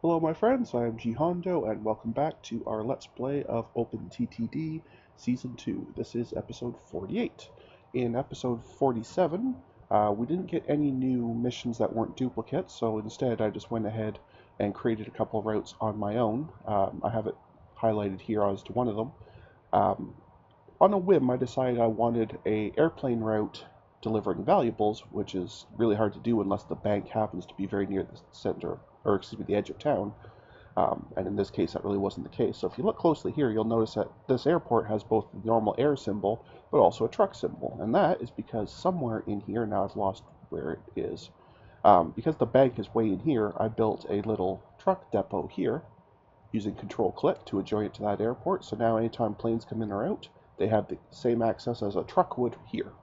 Hello my friends, I am G Hondo and welcome back to our Let's Play of OpenTTD Season 2. This is episode 48. In episode 47, we didn't get any new missions that weren't duplicates, so instead I just went ahead and created a couple of routes on my own. I have it highlighted here as to one of them. Um, on a whim, I decided I wanted a airplane route delivering valuables, which is really hard to do unless the bank happens to be very near the center, or excuse me, the edge of town. And in this case, that really wasn't the case. So if you look closely here, you'll notice that this airport has both the normal air symbol, but also a truck symbol. And that is because somewhere in here, now I've lost where it is, because the bank is way in here, I built a little truck depot here using control-click to adjoin it to that airport. So now anytime planes come in or out, they have the same access as a truck would here.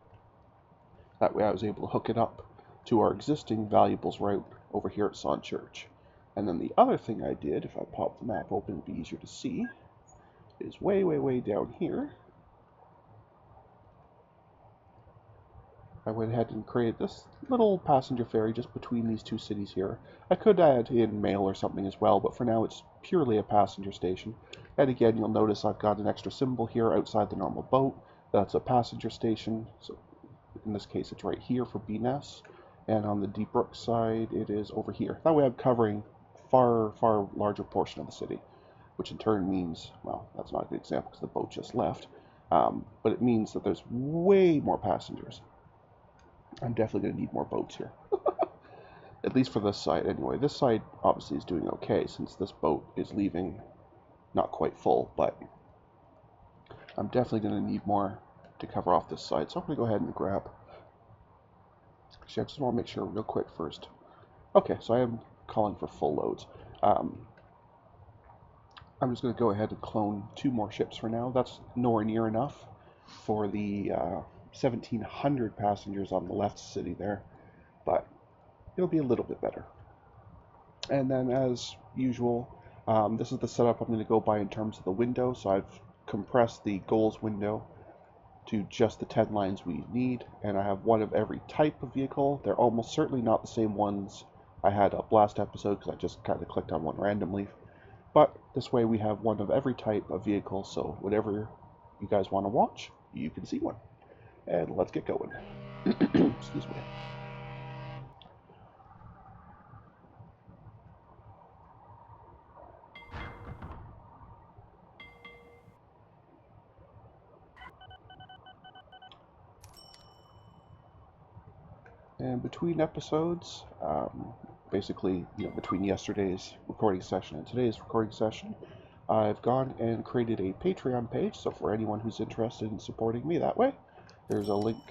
That way I was able to hook it up to our existing valuables route over here at Son Church. And then the other thing I did, if I pop the map open, it'd be easier to see, is way down here. I went ahead and created this little passenger ferry just between these two cities here. I could add in mail or something as well, but for now it's purely a passenger station. And again, you'll notice I've got an extra symbol here outside the normal boat. That's a passenger station. So in this case, it's right here for BNES. And on the Deep Brook side, it is over here. That way I'm covering far larger portion of the city, which in turn means, well, that's not a good example because the boat just left, but it means that there's way more passengers. I'm definitely going to need more boats here. At least for this side anyway. This side obviously is doing okay since this boat is leaving not quite full, but I'm definitely going to need more to cover off this side. So I'm going to go ahead and grab. Actually, I just want to make sure real quick first. Okay, so I am calling for full loads. I'm just going to go ahead and clone 2 more ships for now. That's nowhere near enough for the 1,700 passengers on the left city there, but it'll be a little bit better. And then as usual, this is the setup I'm going to go by in terms of the window. So I've compressed the goals window to just the 10 lines we need, and I have one of every type of vehicle. They're almost certainly not the same ones I had up last episode because I just kind of clicked on one randomly. But this way we have one of every type of vehicle, so whatever you guys want to watch, you can see one. And let's get going. Excuse me. And between episodes, basically, between yesterday's recording session and today's recording session, I've gone and created a Patreon page. So for anyone who's interested in supporting me that way, there's a link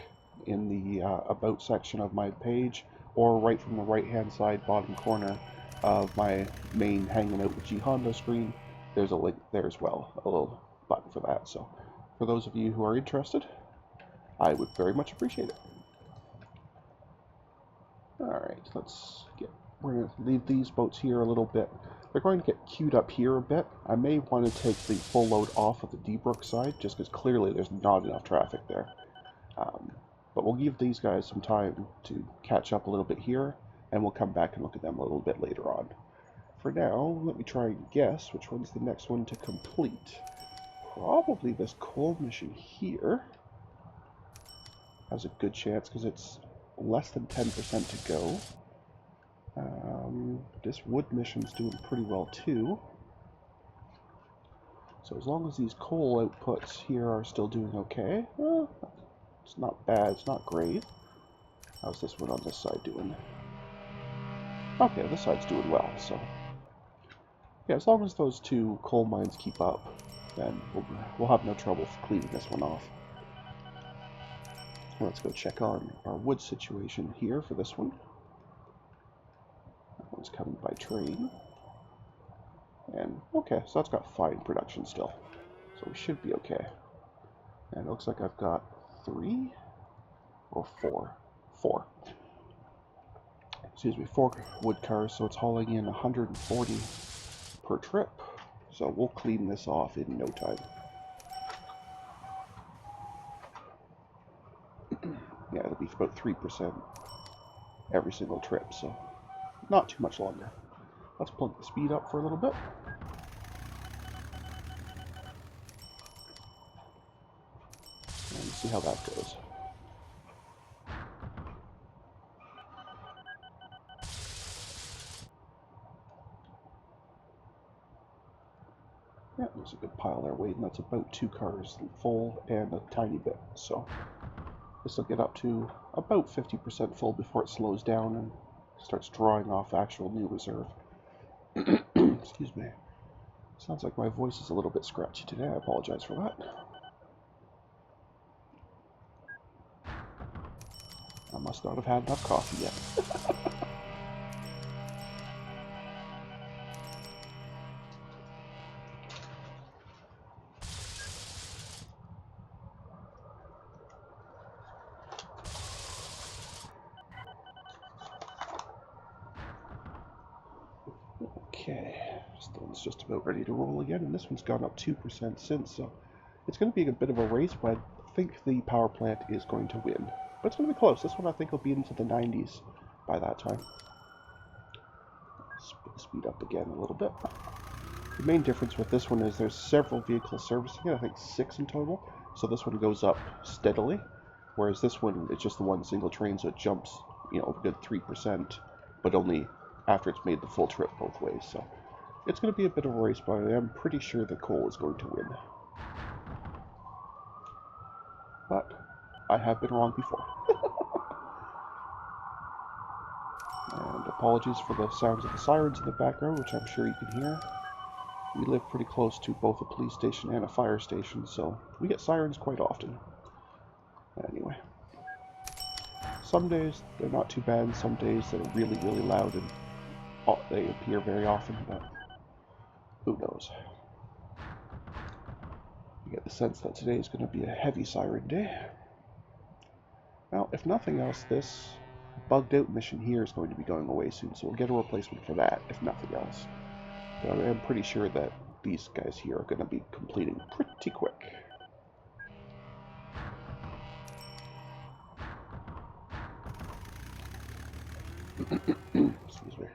in the About section of my page, or right from the right-hand side bottom corner of my main Hanging Out with G Hondo screen. There's a link there as well, a little button for that. So for those of you who are interested, I would very much appreciate it. Alright, we're going to leave these boats here a little bit. They're going to get queued up here a bit. I may want to take the full load off of the D-Brook side, just because clearly there's not enough traffic there. But we'll give these guys some time to catch up a little bit here, and we'll come back and look at them a little bit later on. For now, let me try and guess which one's the next one to complete. Probably this coal mission here has a good chance, because it's less than 10% to go. This wood mission's doing pretty well too. So as long as these coal outputs here are still doing okay, it's not bad, it's not great. How's this one on this side doing? Okay, this side's doing well, so yeah, as long as those 2 coal mines keep up, then we'll have no trouble cleaning this one off. Let's go check on our wood situation here for this one. That one's coming by train. And okay, so that's got fine production still. So we should be okay. And it looks like I've got 3 or 4. 4. Excuse me, 4 wood cars, so it's hauling in 140 per trip. So we'll clean this off in no time. Yeah, it'll be about 3% every single trip, so not too much longer. Let's plug the speed up for a little bit. And see how that goes. Yeah, there's a good pile there waiting. That's about 2 cars full and a tiny bit. So this will get up to about 50% full before it slows down and starts drawing off actual new reserve. Excuse me. Sounds like my voice is a little bit scratchy today. I apologize for that. I must not have had enough coffee yet. Okay, this one's just about ready to roll again, and this one's gone up 2% since, so it's going to be a bit of a race, but I think the power plant is going to win. But it's going to be close. This one I think will be into the 90s by that time. Speed up again a little bit. The main difference with this one is there's several vehicles servicing it, I think 6 in total, so this one goes up steadily, whereas this one, it's just the one single train, so it jumps, you know, a good 3%, but only after it's made the full trip both ways, so it's going to be a bit of a race, but I'm pretty sure the coal is going to win. But I have been wrong before. And apologies for the sounds of the sirens in the background, which I'm sure you can hear. We live pretty close to both a police station and a fire station, so we get sirens quite often. Anyway, some days they're not too bad, and some days they're really, really loud, and they appear very often, but who knows. You get the sense that today is going to be a heavy siren day. Now, if nothing else, this bugged out mission here is going to be going away soon, so we'll get a replacement for that, if nothing else. But I'm pretty sure that these guys here are going to be completing pretty quick. Excuse me.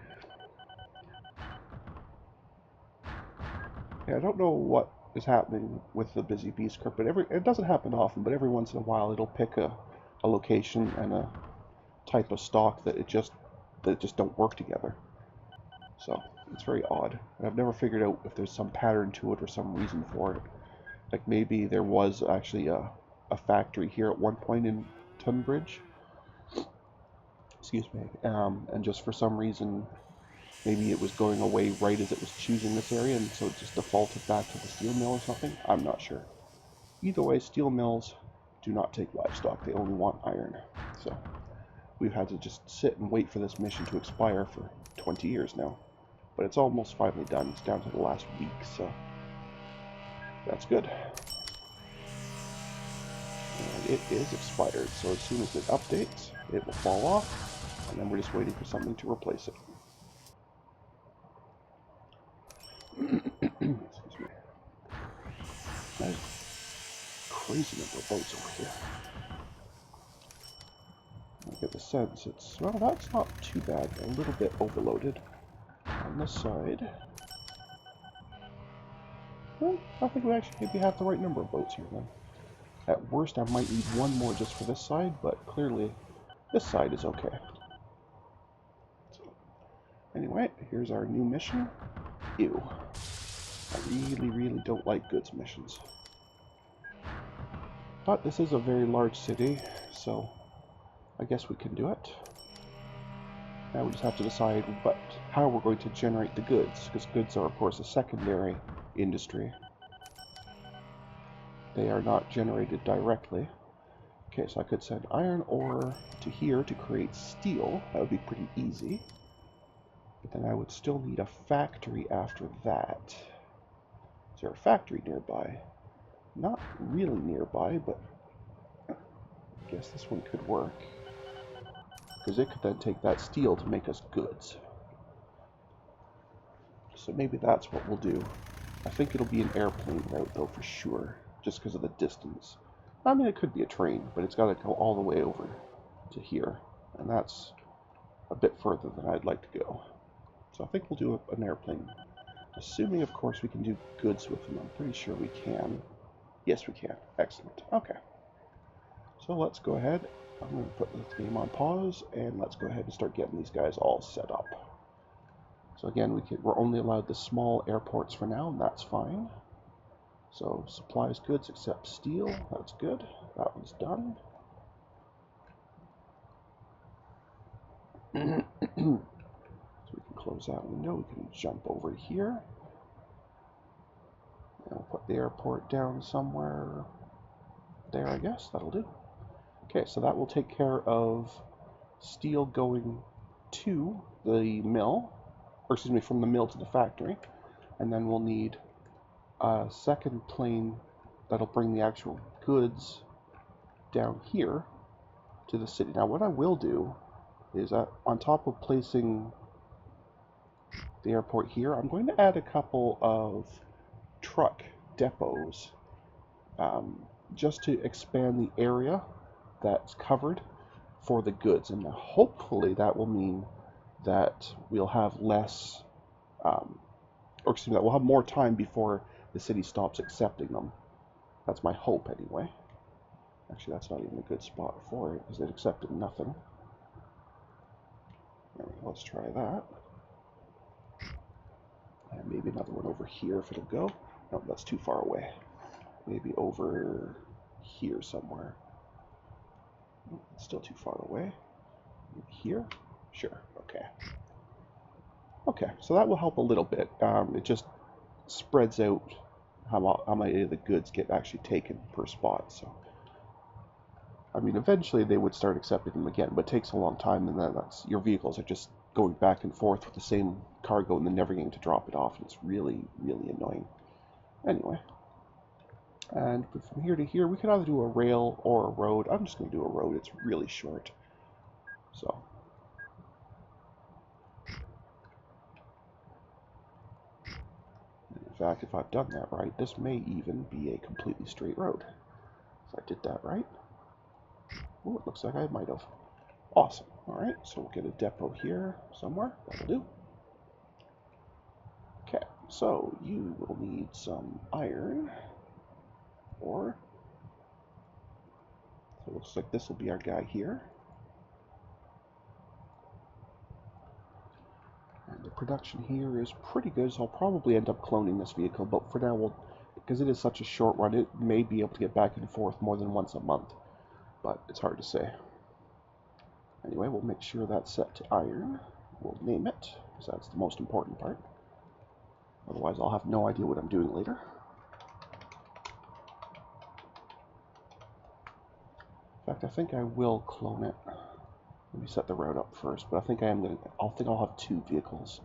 Yeah, I don't know what is happening with the busy bee script, but it doesn't happen often, but every once in a while it'll pick a location and a type of stock that just don't work together. So it's very odd. And I've never figured out if there's some pattern to it or some reason for it. Like maybe there was actually a factory here at one point in Tunbridge. Excuse me. And just for some reason, maybe it was going away right as it was choosing this area, and so it just defaulted back to the steel mill or something. I'm not sure. Either way, steel mills do not take livestock. They only want iron. So we've had to just sit and wait for this mission to expire for 20 years now. But it's almost finally done. It's down to the last week, so that's good. And it is expired, so as soon as it updates, it will fall off, and then we're just waiting for something to replace it. Excuse me. There's a crazy number of boats over here. I get the sense it's, well, that's not too bad. A little bit overloaded on the side. Well, I think we actually maybe have the right number of boats here then. At worst, I might need one more just for this side, but clearly this side is okay. So, anyway, here's our new mission. Ew. I really, really don't like goods missions. But this is a very large city, so I guess we can do it. Now we just have to decide how we're going to generate the goods, because goods are, of course, a secondary industry. They are not generated directly. Okay, so I could send iron ore to here to create steel. That would be pretty easy. But then I would still need a factory after that. Is there a factory nearby? Not really nearby, but I guess this one could work. Because it could then take that steel to make us goods. So maybe that's what we'll do. I think it'll be an airplane route, though, for sure. Just because of the distance. I mean, it could be a train, but it's got to go all the way over to here. And that's a bit further than I'd like to go. So I think we'll do an airplane. Assuming, of course, we can do goods with them. I'm pretty sure we can. Yes, we can. Excellent. Okay. So let's go ahead. I'm going to put the game on pause, and let's go ahead and start getting these guys all set up. So again, we're only allowed the small airports for now, and that's fine. So supplies, goods, except steel. That's good. That one's done. So we can close that window. We can jump over here. And we'll put the airport down somewhere there, I guess. That'll do. Okay, so that will take care of steel going to the mill, or excuse me, from the mill to the factory. And then we'll need a second plane that'll bring the actual goods down here to the city. Now, what I will do is on top of placing the airport here, I'm going to add a couple of truck depots just to expand the area that's covered for the goods, and hopefully that will mean that we'll have less, or excuse me, that we'll have more time before the city stops accepting them. That's my hope, anyway. Actually, that's not even a good spot for it, because it accepted nothing. Let's try that. And maybe another one over here if it'll go. No, that's too far away. Maybe over here somewhere. It's still too far away. Maybe here? Sure, okay. Okay, so that will help a little bit. It just spreads out how many of the goods get actually taken per spot. So, I mean, eventually they would start accepting them again, but it takes a long time, and then your vehicles are just going back and forth with the same cargo and then never getting to drop it off, and it's really, really annoying. Anyway, and from here to here, we could either do a rail or a road. I'm just going to do a road. It's really short. So, in fact, if I've done that right, this may even be a completely straight road. If I did that right. Oh, it looks like I might have. Awesome. Alright, so we'll get a depot here somewhere. That'll do. Okay, so you will need some iron. Or, so it looks like this will be our guy here. And the production here is pretty good, so I'll probably end up cloning this vehicle, but for now, because it is such a short run, it may be able to get back and forth more than once a month, but it's hard to say. Anyway, we'll make sure that's set to iron. We'll name it, because that's the most important part. Otherwise, I'll have no idea what I'm doing later. In fact, I think I will clone it. Let me set the route up first, but I think I'll have 2 vehicles.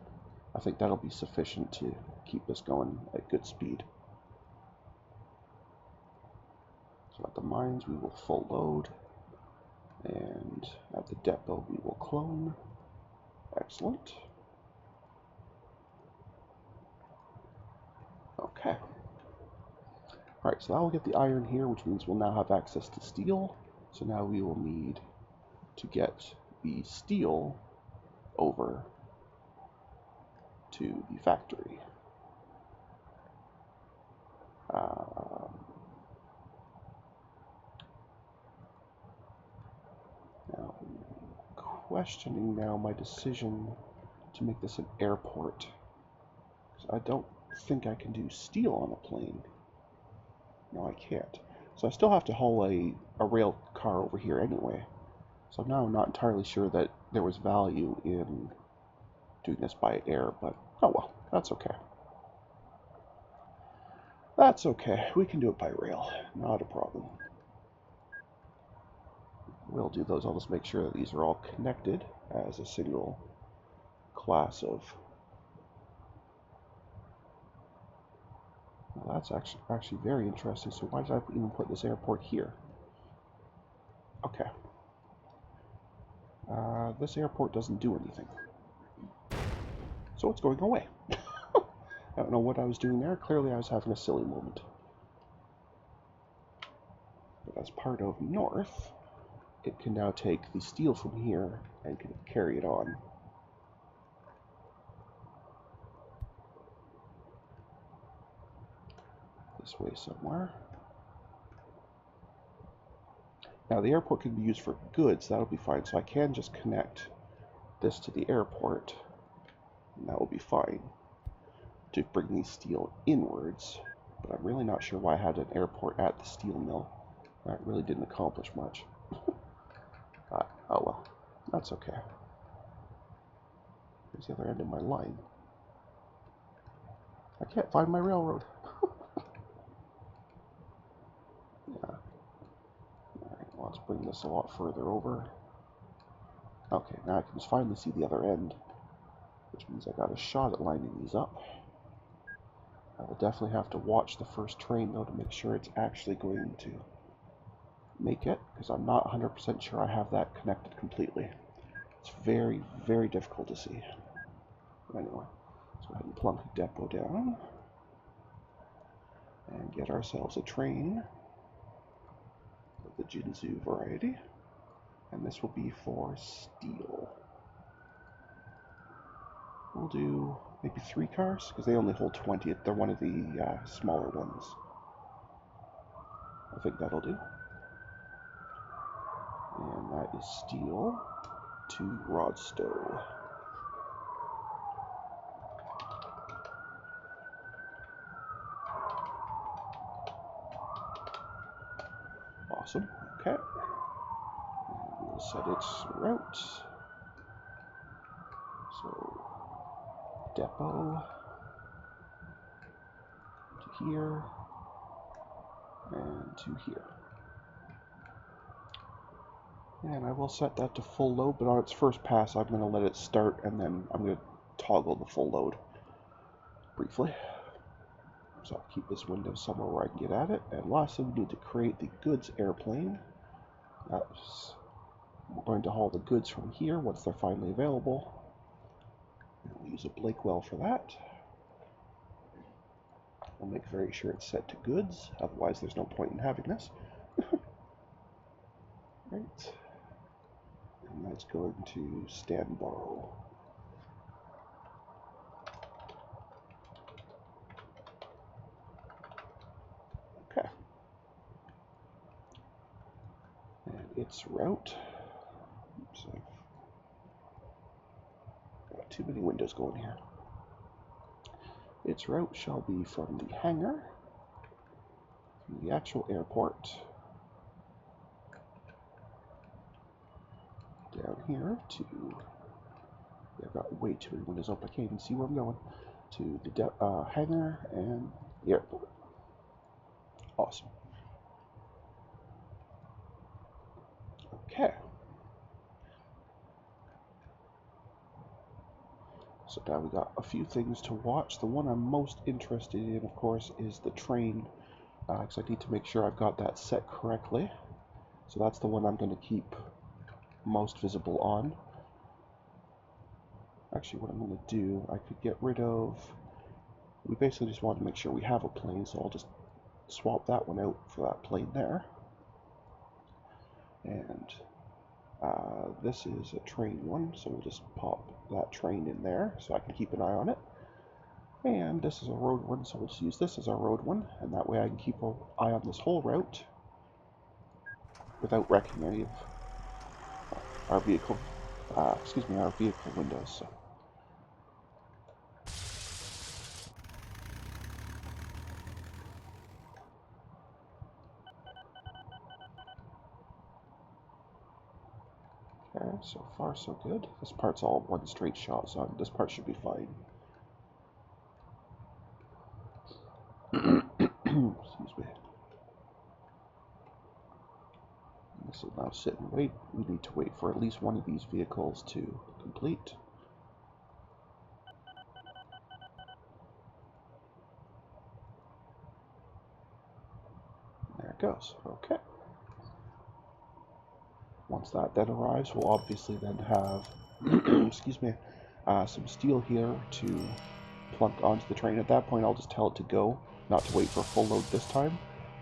I think that'll be sufficient to keep us going at good speed. So at the mines, we will full load. And at the depot, we will clone. Excellent. Okay. Alright, so that will get the iron here, which means we'll now have access to steel. So now we will need to get the steel over to the factory. Now, questioning now my decision to make this an airport. I don't think I can do steel on a plane. No, I can't. So I still have to haul a rail car over here anyway. So now I'm not entirely sure that there was value in doing this by air, but oh well, that's okay. That's okay. We can do it by rail. Not a problem. We'll do those. I'll just make sure that these are all connected as a single class of. Well, that's actually very interesting. So why did I even put this airport here? Okay. This airport doesn't do anything. So it's going away. I don't know what I was doing there. Clearly I was having a silly moment. But as part of North, it can now take the steel from here and can carry it on. this way somewhere. Now the airport can be used for goods, that'll be fine, so I can just connect this to the airport, and that will be fine to bring the steel inwards, but I'm really not sure why I had an airport at the steel mill. That really didn't accomplish much. Oh well, that's okay. Here's the other end of my line. I can't find my railroad. Yeah. Alright, well, let's bring this a lot further over. Okay, now I can just finally see the other end, which means I got a shot at lining these up. I will definitely have to watch the first train, though, to make sure it's actually going to make it, because I'm not 100% sure I have that connected completely. It's very, very difficult to see. But anyway, let's go ahead and plunk a depot down and get ourselves a train of the Jinzu variety, and this will be for steel. We'll do maybe 3 cars, because they only hold 20. They're one of the smaller ones. I think that'll do. And that is steel to Rodstow. Awesome. Okay. And we'll set its route. So, depot to here and to here. And I will set that to full load, but on its first pass I'm going to let it start, and then I'm going to toggle the full load briefly. So I'll keep this window somewhere where I can get at it. And lastly, we need to create the goods airplane. We're going to haul the goods from here once they're finally available. We'll use a Blakewell for that. We'll make very sure it's set to goods, otherwise there's no point in having this. Right. And that's going to stand borrow. Okay. And its route. Oops, I've got too many windows going here. Its route shall be from the hangar to the actual airport, down here to, I've got way too many windows up, I can't even see where I'm going, to the hangar and the airport. Awesome. Okay. So now we got a few things to watch. The one I'm most interested in, of course, is the train, because I need to make sure I've got that set correctly. So that's the one I'm going to keep most visible on. Actually, what I'm going to do, I could get rid of, we basically just want to make sure we have a plane, so I'll just swap that one out for that plane there. And this is a train one, so we'll just pop that train in there so I can keep an eye on it. And this is a road one, so we'll just use this as our road one, and that way I can keep an eye on this whole route without wrecking any of our vehicle, our vehicle windows. So. Okay, so far so good. This part's all one straight shot, so this part should be fine. Excuse me. This will now sit and wait. We need to wait for at least one of these vehicles to complete. There it goes. Okay. Once that then arrives, we'll obviously then have, excuse me, some steel here to plunk onto the train. At that point, I'll just tell it to go, not to wait for full load this time.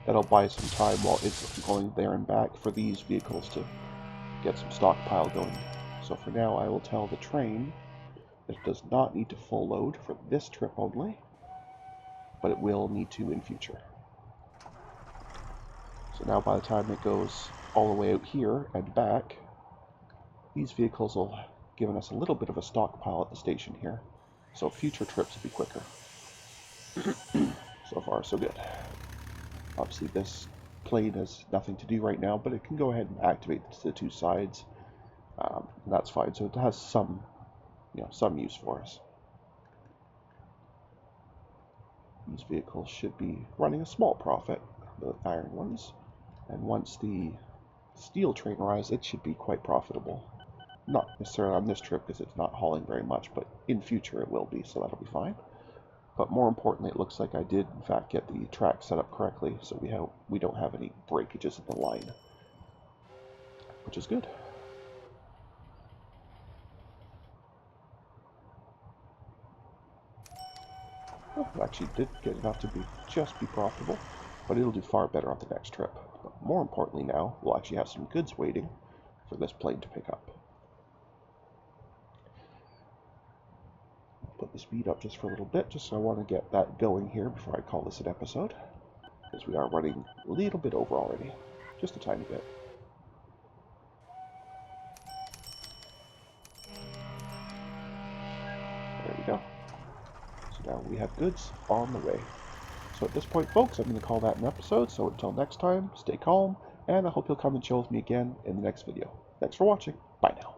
That'll buy some time while it's going there and back for these vehicles to get some stockpile going. So for now, I will tell the train that it does not need to full load for this trip only, but it will need to in future. So now by the time it goes all the way out here and back, these vehicles will have given us a little bit of a stockpile at the station here. So future trips will be quicker. So far, so good. Obviously this plane has nothing to do right now, but it can go ahead and activate the two sides. That's fine. So it has some, some use for us. These vehicles should be running a small profit, the iron ones. And once the steel train arrives, it should be quite profitable. Not necessarily on this trip because it's not hauling very much, but in future it will be, so that'll be fine. But more importantly, it looks like I did in fact get the track set up correctly, so we don't have any breakages in the line, which is good. Well, it actually did get enough to just be profitable, but it'll do far better on the next trip. But more importantly now, we'll actually have some goods waiting for this plane to pick up. Put the speed up just for a little bit, just so I want to get that going here before I call this an episode, because we are running a little bit over already, just a tiny bit. There we go. So now we have goods on the way. So at this point, folks, I'm going to call that an episode. So until next time, stay calm, and I hope you'll come and chill with me again in the next video. Thanks for watching. Bye now.